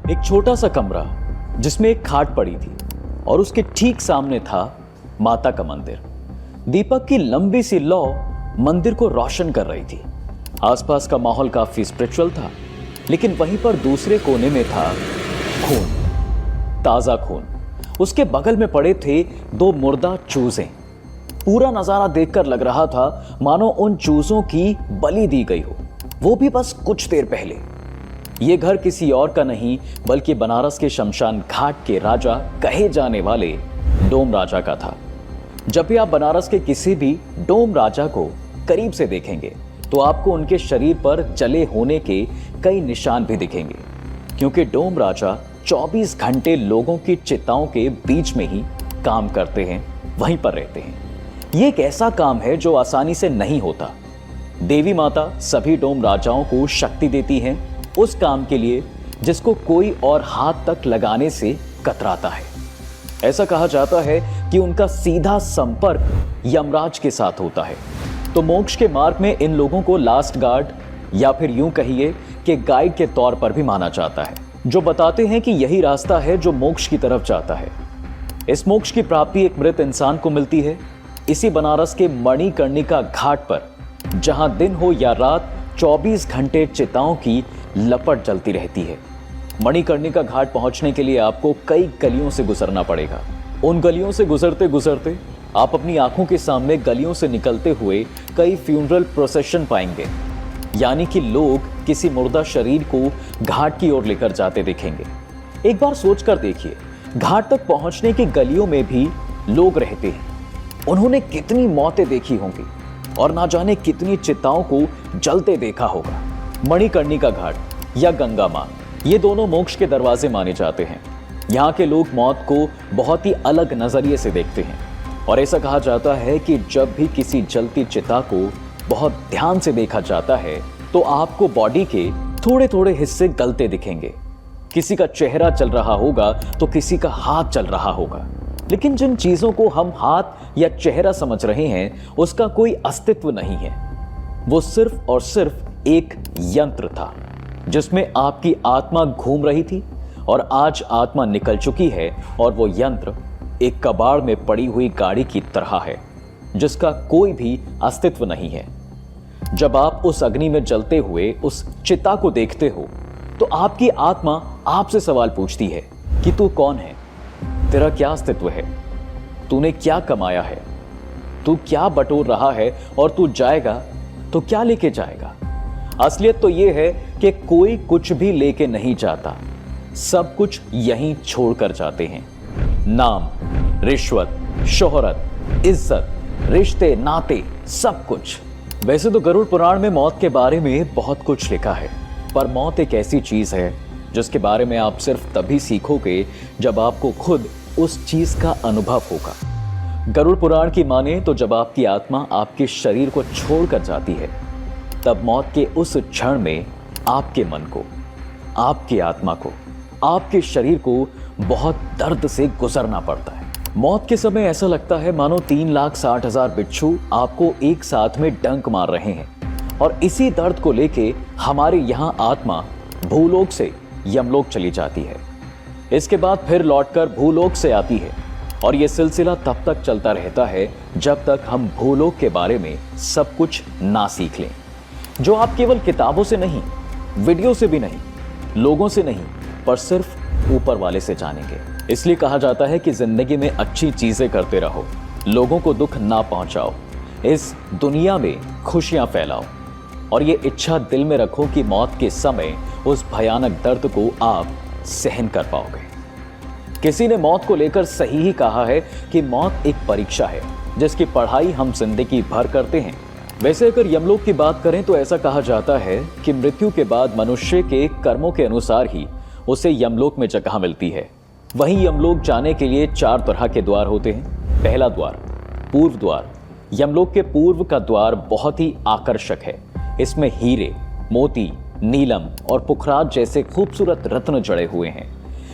एक छोटा सा कमरा जिसमें एक खाट पड़ी थी और उसके ठीक सामने था माता का मंदिर। दीपक की लंबी सी लौ मंदिर को रोशन कर रही थी। आसपास का माहौल काफी स्पिरिचुअल था, लेकिन वहीं पर दूसरे कोने में था खून, ताजा खून। उसके बगल में पड़े थे दो मुर्दा चूजे। पूरा नजारा देखकर लग रहा था मानो उन चूजों की बलि दी गई हो, वो भी बस कुछ देर पहले। यह घर किसी और का नहीं बल्कि बनारस के शमशान घाट के राजा कहे जाने वाले डोम राजा का था। जब भी आप बनारस के किसी भी डोम राजा को करीब से देखेंगे तो आपको उनके शरीर पर जले होने के कई निशान भी दिखेंगे, क्योंकि डोम राजा 24 घंटे लोगों की चिताओं के बीच में ही काम करते हैं, वहीं पर रहते हैं। ये एक ऐसा काम है जो आसानी से नहीं होता। देवी माता सभी डोम राजाओं को शक्ति देती हैं उस काम के लिए जिसको कोई और हाथ तक लगाने से कतराता है। ऐसा कहा जाता है कि उनका सीधा संपर्क यमराज के साथ होता है। तो मोक्ष के मार्ग में इन लोगों को लास्ट गार्ड या फिर यूं कहिए कि गाइड के तौर पर भी माना जाता है, जो बताते हैं कि यही रास्ता है जो मोक्ष की तरफ जाता है। इस मोक्ष की प्राप्ति एक मृत इंसान को मिलती है इसी बनारस के मणिकर्णिका घाट पर, जहां दिन हो या रात 24 घंटे चिताओं की लपट जलती रहती है। मणिकर्णिका घाट पहुंचने के लिए आपको कई गलियों से गुजरना पड़ेगा। उन गलियों से गुजरते गुजरते आप अपनी आंखों के सामने गलियों से निकलते हुए कई फ्यूनरल प्रोसेशन पाएंगे, यानी कि लोग किसी मुर्दा शरीर को घाट की ओर लेकर जाते दिखेंगे। एक बार सोचकर देखिए, घाट तक पहुंचने की गलियों में भी लोग रहते हैं। उन्होंने कितनी मौतें देखी होंगी और ना जाने कितनी चिताओं को जलते देखा होगा। मणिकर्णिका घाट या गंगा मां, ये दोनों मोक्ष के दरवाजे माने जाते हैं। यहाँ के लोग मौत को बहुत ही अलग नजरिए से देखते हैं और ऐसा कहा जाता है कि जब भी किसी जलती चिता को बहुत ध्यान से देखा जाता है तो आपको बॉडी के थोड़े थोड़े हिस्से गलते दिखेंगे। किसी का चेहरा चल रहा होगा तो किसी का हाथ चल रहा होगा, लेकिन जिन चीजों को हम हाथ या चेहरा समझ रहे हैं उसका कोई अस्तित्व नहीं है। वो सिर्फ और सिर्फ एक यंत्र था जिसमें आपकी आत्मा घूम रही थी और आज आत्मा निकल चुकी है और वो यंत्र एक कबाड़ में पड़ी हुई गाड़ी की तरह है जिसका कोई भी अस्तित्व नहीं है। जब आप उस अग्नि में जलते हुए उस चिता को देखते हो तो आपकी आत्मा आपसे सवाल पूछती है कि तू कौन है, तेरा क्या अस्तित्व है, तूने क्या कमाया है, तू क्या बटोर रहा है और तू जाएगा तो क्या लेके जाएगा। असलियत तो यह है कि कोई कुछ भी लेके नहीं जाता, सब कुछ यहीं छोड़कर जाते हैं। नाम, रिश्वत, शोहरत, इज्जत, रिश्ते, नाते, सब कुछ। वैसे तो गरुड़ पुराण में मौत के बारे में बहुत कुछ लिखा है, पर मौत एक ऐसी चीज है जिसके बारे में आप सिर्फ तभी सीखोगे जब आपको खुद उस चीज का अनुभव होगा। गरुड़ पुराण की माने तो जब आपकी आत्मा आपके शरीर को छोड़कर जाती है तब मौत के उस क्षण में आपके मन को, आपकी आत्मा को, आपके शरीर को बहुत दर्द से गुजरना पड़ता है। मौत के समय ऐसा लगता है मानो 3,60,000 बिच्छू आपको एक साथ में डंक मार रहे हैं और इसी दर्द को लेके हमारे यहाँ आत्मा भूलोक से यमलोक चली जाती है। इसके बाद फिर लौटकर भूलोक से आती है और यह सिलसिला तब तक चलता रहता है जब तक हम भूलोक के बारे में सब कुछ ना सीख लें, जो आप केवल किताबों से नहीं, वीडियो से भी नहीं, लोगों से नहीं, पर सिर्फ ऊपर वाले से जानेंगे। इसलिए कहा जाता है कि जिंदगी में अच्छी चीजें करते रहो, लोगों को दुख ना पहुंचाओ, इस दुनिया में खुशियां फैलाओ और ये इच्छा दिल में रखो कि मौत के समय उस भयानक दर्द को आप सहन कर पाओगे। किसी ने मौत को लेकर सही ही कहा है कि मौत एक परीक्षा है जिसकी पढ़ाई हम जिंदगी भर करते हैं। वैसे अगर यमलोक की बात करें तो ऐसा कहा जाता है कि मृत्यु के बाद मनुष्य के कर्मों के अनुसार ही उसे यमलोक में जगह मिलती है। वहीं यमलोक जाने के लिए 4 तरह के द्वार होते हैं। पहला द्वार, पूर्व द्वार। यमलोक के पूर्व का द्वार बहुत ही आकर्षक है। इसमें हीरे, मोती, नीलम और पुखराज जैसे खूबसूरत रत्न जड़े हुए हैं।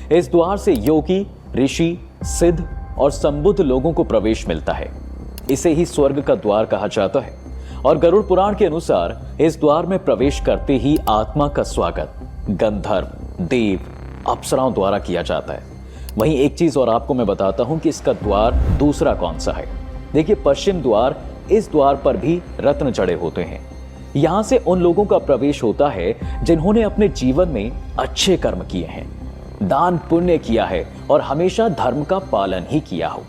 इस द्वार से योगी, ऋषि, सिद्ध और संबुद्ध लोगों को प्रवेश मिलता है। इसे ही स्वर्ग का द्वार कहा जाता है और गरुड़ पुराण के अनुसार इस द्वार में प्रवेश करते ही आत्मा का स्वागत गंधर्व, देव, अप्सराओं द्वारा किया जाता है। वहीं एक चीज और आपको मैं बताता हूं कि इसका द्वार दूसरा कौन सा है। देखिए पश्चिम द्वार, इस द्वार पर भी रत्न जड़े होते हैं। यहां से उन लोगों का प्रवेश होता है जिन्होंने अपने जीवन में अच्छे कर्म किए हैं, दान पुण्य किया है और हमेशा धर्म का पालन ही किया हो।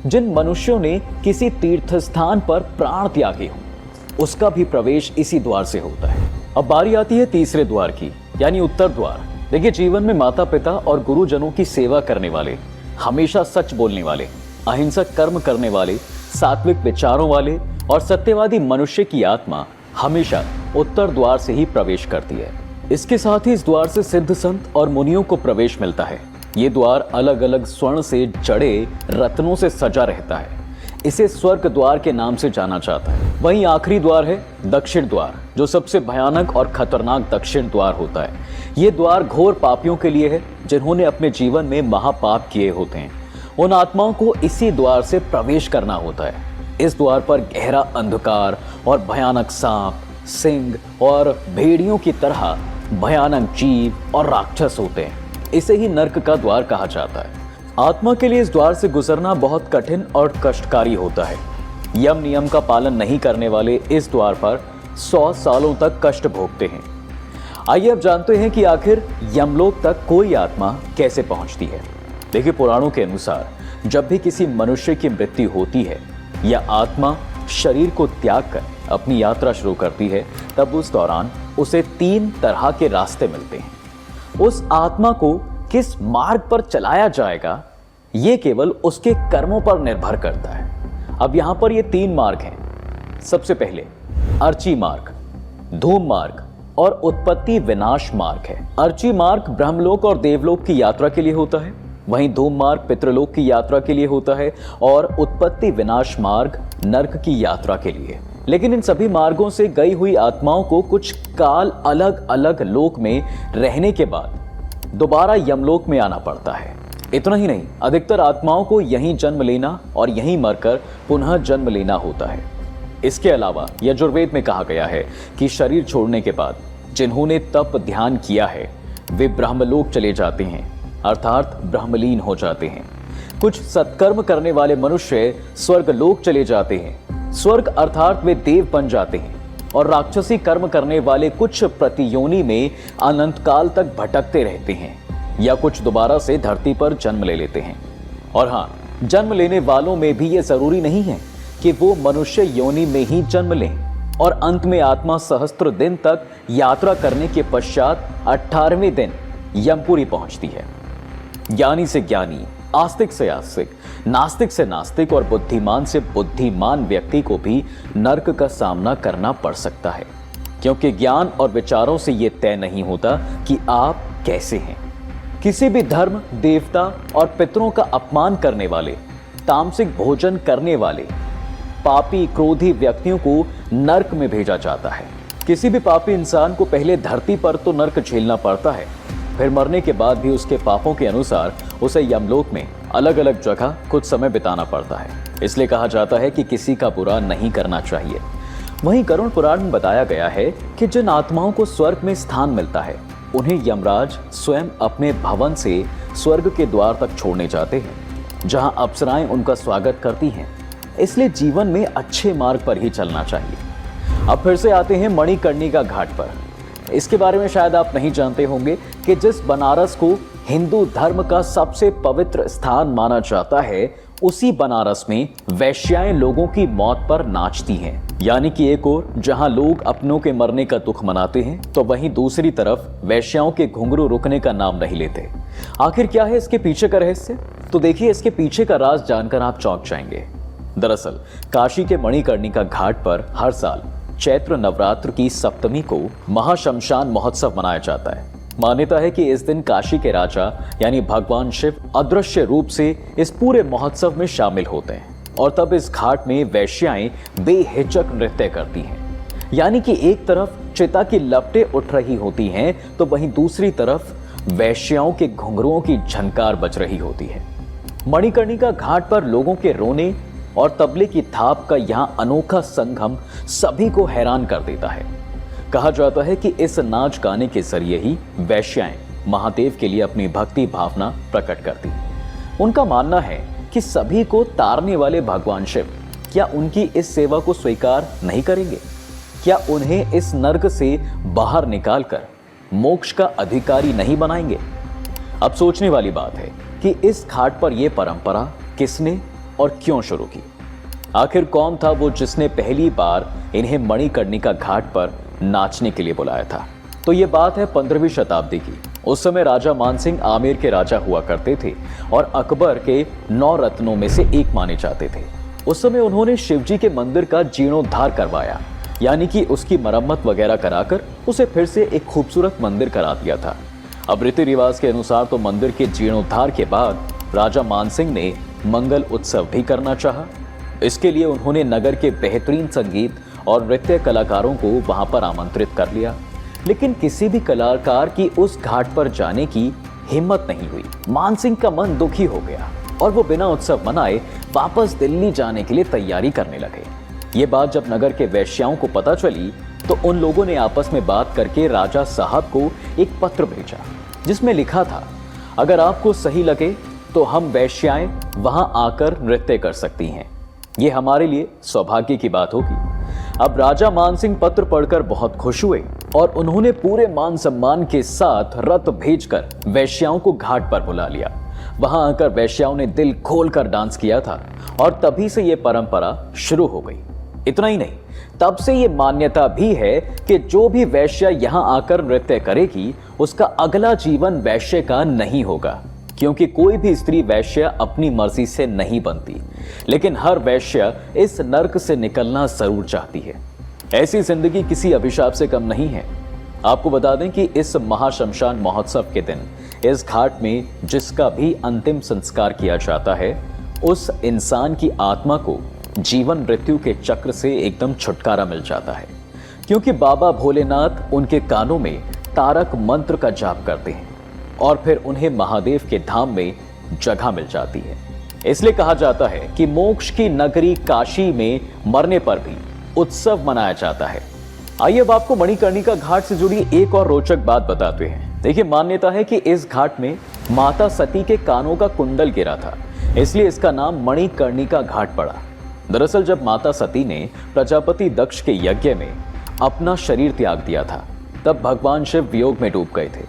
जिन मनुष्यों ने किसी तीर्थ स्थान पर प्राण त्यागे हो, उसका भी प्रवेश इसी द्वार से होता है। अब बारी आती है तीसरे द्वार की, यानी उत्तर द्वार। देखिए जीवन में माता पिता और गुरुजनों की सेवा करने वाले, हमेशा सच बोलने वाले, अहिंसक कर्म करने वाले, सात्विक विचारों वाले और सत्यवादी मनुष्य की आत्मा हमेशा उत्तर द्वार से ही प्रवेश करती है। इसके साथ ही इस द्वार से सिद्ध संत और मुनियों को प्रवेश मिलता है। ये द्वार अलग अलग स्वर्ण से जड़े रत्नों से सजा रहता है। इसे स्वर्ग द्वार के नाम से जाना जाता है। वहीं आखिरी द्वार है दक्षिण द्वार, जो सबसे भयानक और खतरनाक दक्षिण द्वार होता है। ये द्वार घोर पापियों के लिए है, जिन्होंने अपने जीवन में महापाप किए होते हैं। उन आत्माओं को इसी द्वार से प्रवेश करना होता है। इस द्वार पर गहरा अंधकार और भयानक सांप, सिंह और भेड़ियों की तरह भयानक जीव और राक्षस होते हैं। इसे ही नर्क का द्वार कहा जाता है। आत्मा के लिए इस द्वार से गुजरना बहुत कठिन और कष्टकारी होता है। यम नियम का पालन नहीं करने वाले इस द्वार पर 100 सालों तक कष्ट भोगते हैं। आइए अब जानते हैं कि आखिर यमलोक तक कोई आत्मा कैसे पहुंचती है। देखिए पुराणों के अनुसार जब भी किसी मनुष्य की मृत्यु होती है या आत्मा शरीर को त्याग कर अपनी यात्रा शुरू करती है, तब उस दौरान उसे 3 तरह के रास्ते मिलते हैं। उस आत्मा को किस मार्ग पर चलाया जाएगा, ये केवल उसके कर्मों पर निर्भर करता है। अब यहां पर ये 3 मार्ग हैं। सबसे पहले अर्ची मार्ग, धूम मार्ग और उत्पत्ति विनाश मार्ग है। अर्ची मार्ग ब्रह्मलोक और देवलोक की यात्रा के लिए होता है, वहीं धूम मार्ग पितृलोक की यात्रा के लिए होता है और उत्पत्ति विनाश मार्ग नरक की यात्रा के लिए। लेकिन इन सभी मार्गों से गई हुई आत्माओं को कुछ काल अलग अलग लोक में रहने के बाद दोबारा यमलोक में आना पड़ता है। इतना ही नहीं, अधिकतर आत्माओं को यहीं जन्म लेना और यहीं मरकर पुनः जन्म लेना होता है। इसके अलावा यजुर्वेद में कहा गया है कि शरीर छोड़ने के बाद जिन्होंने तप ध्यान किया है वे ब्रह्मलोक चले जाते हैं, अर्थात ब्रह्मलीन हो जाते हैं। कुछ सत्कर्म करने वाले मनुष्य स्वर्गलोक चले जाते हैं, स्वर्ग अर्थात वे देव बन जाते हैं। और राक्षसी कर्म करने वाले कुछ प्रतियोनि में अनंत काल तक भटकते रहते हैं या कुछ दोबारा से धरती पर जन्म ले लेते हैं। और हाँ, जन्म लेने वालों में भी ये जरूरी नहीं है कि वो मनुष्य योनि में ही जन्म लें और अंत में आत्मा सहस्त्र दिन तक यात्रा करने के पश्चात 18वें दिन यमपुरी पहुंचती है। ज्ञानी से ज्ञानी, आस्तिक से आस्तिक, नास्तिक से नास्तिक और बुद्धिमान से बुद्धिमान व्यक्ति को भी नरक का सामना करना पड़ सकता है, क्योंकि ज्ञान और विचारों से यह तय नहीं होता कि आप कैसे हैं। किसी भी धर्म, देवता और पितरों का अपमान करने वाले, तामसिक भोजन करने वाले पापी क्रोधी व्यक्तियों को नरक में भेजा जाता है। किसी भी पापी इंसान को पहले धरती पर तो नरक झेलना पड़ता है, फिर मरने के बाद भी उसके पापों के अनुसार उसे यमलोक में अलग अलग जगह कुछ समय बिताना पड़ता है। इसलिए कहा जाता है कि किसी का बुरा नहीं करना चाहिए। वहीं गरुड़ पुराण में बताया गया है कि जिन आत्माओं को स्वर्ग में स्थान मिलता है उन्हें यमराज स्वयं अपने भवन से स्वर्ग के द्वार तक छोड़ने जाते हैं, जहां अप्सराएं उनका स्वागत करती हैं। इसलिए जीवन में अच्छे मार्ग पर ही चलना चाहिए। अब फिर से आते हैं मणिकर्णिका घाट पर। इसके बारे में शायद आप नहीं जानते होंगे कि जिस बनारस को हिंदू धर्म का सबसे पवित्र स्थान माना जाता है, उसी बनारस में वैश्याएं लोगों की मौत पर नाचती हैं। यानी कि एक ओर जहां लोग अपनों के मरने का दुख मनाते हैं, तो वहीं दूसरी तरफ वैश्याओं के घुंघरू रुकने का नाम नहीं लेते। आखिर क्या है इसके पीछे का रहस्य? तो देखिए, इसके पीछे का राज जानकर आप चौंक जाएंगे। दरअसल काशी के मणिकर्णिका घाट पर हर साल चैत्र नवरात्र की सप्तमी को महाशमशान महोत्सव मनाया जाता है। मान्यता है कि इस दिन काशी के राजा यानी भगवान शिव अदृश्य रूप से इस पूरे महोत्सव में शामिल होते हैं और तब इस घाट में वैश्याएं बेहिचक नृत्य करती हैं। यानी कि एक तरफ चिता की लपटें उठ रही होती हैं, तो वहीं दूसरी तरफ वैश्याओं के घुंघरुओं की झनकार बज रही होती है। मणिकर्णिका घाट पर लोगों के रोने और तबले की थाप का यहां अनोखा संगम सभी को हैरान कर देता है। कहा जाता है कि इस नाच गाने के जरिए ही वैश्याएं महादेव के लिए अपनी भक्ति भावना प्रकट करती। उनका मानना है कि सभी को तारने वाले भगवान शिव क्या उनकी इस सेवा को स्वीकार नहीं करेंगे? क्या उन्हें इस नर्क से बाहर निकालकर मोक्ष का अधिकारी नहीं बनाएंगे? अब सोचने वाली बात है कि इस घाट पर यह परंपरा किसने और क्यों शुरू की? आखिर कौन था वो जिसने पहली बार इन्हें मणिकर्णिका घाट पर नाचने के लिए बुलाया था? तो ये बात है 15वीं शताब्दी की। उस समय राजा मानसिंह आमेर के राजा हुआ करते थे और अकबर के 9 रत्नों में से एक माने जाते थे। उस समय उन्होंने शिवजी के मंदिर का जीर्णोद्धार करवाया, यानी कि उसकी मरम्मत वगैरह कराकर उसे फिर से एक खूबसूरत मंदिर करा दिया था। अब रीति रिवाज के अनुसार तो मंदिर के जीर्णोद्धार के बाद राजा मानसिंह ने मंगल उत्सव भी करना चाहा। इसके लिए उन्होंने नगर के बेहतरीन संगीत और नृत्य कलाकारों को वहां पर आमंत्रित कर लिया, लेकिन किसी भी कलाकार की उस घाट पर जाने की हिम्मत नहीं हुई। मानसिंह का मन दुखी हो गया और वो बिना उत्सव मनाए वापस दिल्ली जाने के लिए तैयारी करने लगे। ये बात जब नगर के वैश्याओं को पता चली तो उन लोगों ने आपस में बात करके राजा साहब को एक पत्र भेजा, जिसमें लिखा था, अगर आपको सही लगे तो हम वैश्याएं वहां आकर नृत्य कर सकती हैं। ये हमारे लिए सौभाग्य की बात होगी। अब राजा मानसिंह पत्र पढ़कर बहुत खुश हुए और उन्होंने पूरे मान सम्मान के साथ रथ भेजकर वैश्याओं को घाट पर बुला लिया। वहां आकर वैश्याओं ने दिल खोलकर डांस किया था और तभी से यह परंपरा शुरू हो गई। इतना ही नहीं, तब से यह मान्यता भी है कि जो भी वैश्या यहां आकर नृत्य करेगी उसका अगला जीवन वैश्य का नहीं होगा, क्योंकि कोई भी स्त्री वैश्य अपनी मर्जी से नहीं बनती, लेकिन हर वैश्य इस नर्क से निकलना जरूर चाहती है। ऐसी जिंदगी किसी अभिशाप से कम नहीं है। आपको बता दें कि इस महाशमशान महोत्सव के दिन इस घाट में जिसका भी अंतिम संस्कार किया जाता है, उस इंसान की आत्मा को जीवन मृत्यु के चक्र से एकदम छुटकारा मिल जाता है, क्योंकि बाबा भोलेनाथ उनके कानों में तारक मंत्र का जाप करते हैं और फिर उन्हें महादेव के धाम में जगह मिल जाती है। इसलिए कहा जाता है कि मोक्ष की नगरी काशी में मरने पर भी उत्सव मनाया जाता है। आइए अब आपको मणिकर्णिका घाट से जुड़ी एक और रोचक बात बताते हैं। देखिए, मान्यता है कि इस घाट में माता सती के कानों का कुंडल गिरा था, इसलिए इसका नाम मणिकर्णिका घाट पड़ा। दरअसल जब माता सती ने प्रजापति दक्ष के यज्ञ में अपना शरीर त्याग दिया था, तब भगवान शिव वियोग में डूब गए थे।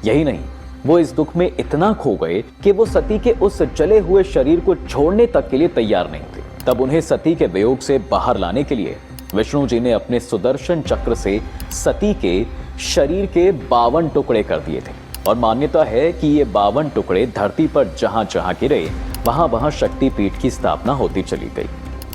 यही नहीं, वो इस दुख में इतना खो गए कि वो सती के उस जले हुए शरीर को छोड़ने तक के लिए तैयार नहीं थे। तब उन्हें सती के वियोग से बाहर लाने के लिए विष्णु जी ने अपने सुदर्शन चक्र से सती के शरीर के 52 टुकड़े कर दिए थे और मान्यता है कि ये 52 टुकड़े धरती पर जहां जहां गिरे वहां वहां शक्तिपीठ की स्थापना होती चली गई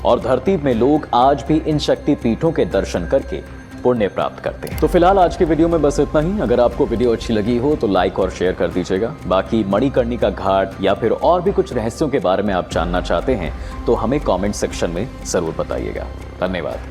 और धरती में लोग आज भी इन शक्तिपीठों के दर्शन करके पुण्य प्राप्त करते हैं। तो फिलहाल आज के वीडियो में बस इतना ही। अगर आपको वीडियो अच्छी लगी हो तो लाइक और शेयर कर दीजिएगा। बाकी मणिकर्णिका घाट या फिर और भी कुछ रहस्यों के बारे में आप जानना चाहते हैं तो हमें कमेंट सेक्शन में जरूर बताइएगा। धन्यवाद।